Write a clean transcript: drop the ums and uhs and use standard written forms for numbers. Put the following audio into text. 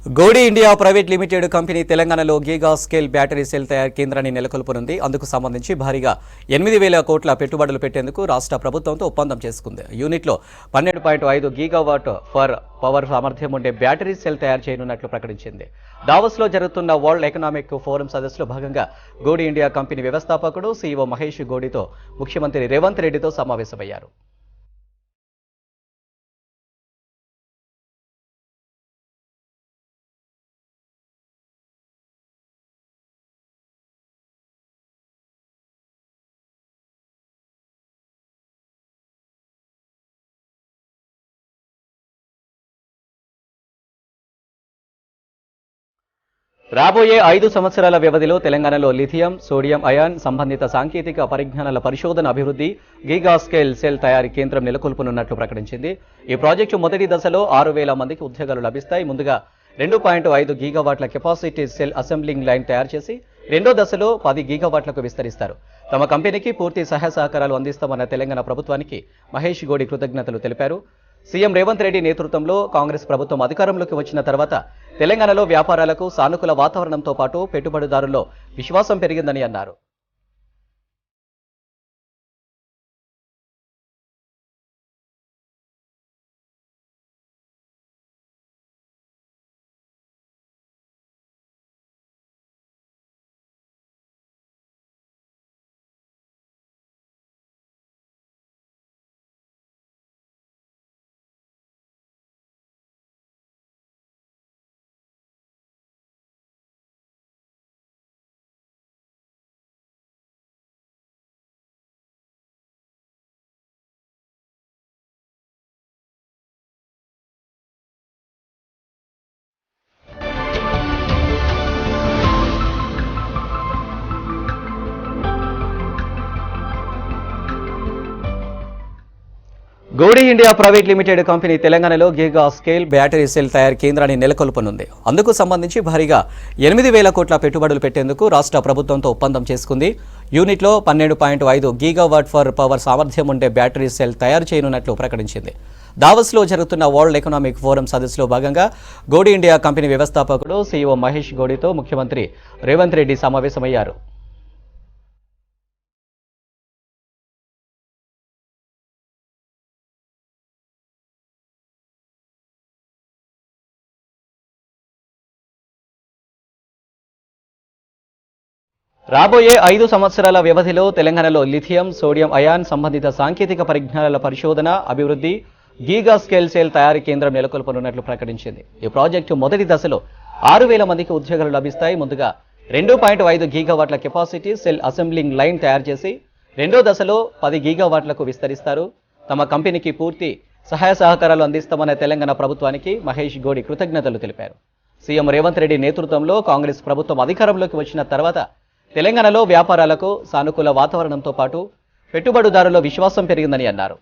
గోడి India private limited company తెలంగాణలో giga scale battery cell తయారీ కేంద్రాన్ని నెలకొల్పనుంది. అందుకు సంబంధించి భారీగా 8,000 కోట్ల పెట్టుబడులు పెట్టేందుకు రాష్ట్ర ప్రభుత్వంతో ఒప్పందం చేసుకుంది. యూనిట్లో 12.5 గీగావాట్ ఫర్ పవర్ సామర్థ్యం ఉండే బ్యాటరీ సెల్ తయారు చేయనున్నట్లు ప్రకటించింది. దావోస్లో జరుగుతున్న వరల్డ్ ఎకనామిక్ ఫోరం సదస్సులో భాగంగా గోడి ఇండియా కంపెనీ వ్యవస్థాపకుడు సీఈఓ మహేష్ గోడితో ముఖ్యమంత్రి రేవంత్ రెడ్డితో సమావేశమయ్యారు. రాబోయే 5 సంవత్సరాల వ్యవధిలో తెలంగాణలో లిథియం, సోడియం అయాన్ సంబంధిత సాంకేతిక పరిజ్ఞానాల పరిశోధన అభివృద్ధి, గీగా స్కేల్ సెల్ తయారీ కేంద్రం నెలకొల్పనున్నట్లు ప్రకటించింది. ఈ ప్రాజెక్టు మొదటి దశలో 6,000 మందికి ఉద్యోగాలు లభిస్తాయి. ముందుగా 2.5 గీగావాట్ల కెపాసిటీ సెల్ అసెంబ్లింగ్ లైన్ తయారు చేసి రెండో దశలో 10 గీగావాట్లకు విస్తరిస్తారు. తమ కంపెనీకి పూర్తి సహాయ సహకారాలు అందిస్తామన్న తెలంగాణ ప్రభుత్వానికి మహేష్ గోడి కృతజ్ఞతలు తెలిపారు. సీఎం రేవంత్ రెడ్డి నేతృత్వంలో కాంగ్రెస్ ప్రభుత్వం అధికారంలోకి వచ్చిన తర్వాత తెలంగాణలో వ్యాపారాలకు సానుకూల వాతావరణంతో పాటు పెట్టుబడిదారుల్లో విశ్వాసం పెరిగిందని అన్నారు. గోడి ఇండియా ప్రైవేట్ లిమిటెడ్ కంపెనీ తెలంగాణలో గీగా స్కేల్ బ్యాటరీ సెల్ తయారీ కేంద్రాన్ని నెలకొల్పనుంది. అందుకు సంబంధించి భారీగా 8,000 కోట్ల పెట్టుబడులు పెట్టేందుకు రాష్ట్ర ప్రభుత్వంతో ఒప్పందం చేసుకుంది. యూనిట్లో 12.5 గీగావాట్ ఫర్ పవర్ సామర్థ్యం ఉండే బ్యాటరీ సెల్ తయారు చేయనున్నట్లు ప్రకటించింది. దావోస్లో జరుగుతున్న వరల్డ్ ఎకనామిక్ ఫోరం సదస్సులో భాగంగా గోడి ఇండియా కంపెనీ వ్యవస్థాపకుడు సీఈఓ మహేష్ గోడితో ముఖ్యమంత్రి రేవంత్ రెడ్డి సమావేశమయ్యారు. రాబోయే 5 సంవత్సరాల వ్యవధిలో తెలంగాణలో లిథియం, సోడియం అయాన్ సంబంధిత సాంకేతిక పరిజ్ఞానాల పరిశోధన, అభివృద్ధి, గీగా స్కేల్ సెల్ తయారీ కేంద్రం నెలకొల్పనున్నట్లు ప్రకటించింది. ఈ ప్రాజెక్టు మొదటి దశలో 6,000 మందికి ఉద్యోగాలు లభిస్తాయి. ముందుగా 2.5 గీగావాట్ల కెపాసిటీ సెల్ అసెంబ్లింగ్ లైన్ తయారు చేసి రెండో దశలో 10 గీగావాట్లకు విస్తరిస్తారు. తమ కంపెనీకి పూర్తి సహాయ సహకారాలు అందిస్తామన్న తెలంగాణ ప్రభుత్వానికి మహేష్ గోడి కృతజ్ఞతలు తెలిపారు. సీఎం రేవంత్ రెడ్డి నేతృత్వంలో కాంగ్రెస్ ప్రభుత్వం అధికారంలోకి వచ్చిన తర్వాత తెలంగాణలో వ్యాపారాలకు సానుకూల వాతావరణంతో పాటు పెట్టుబడిదారుల్లో విశ్వాసం పెరిగిందని అన్నారు.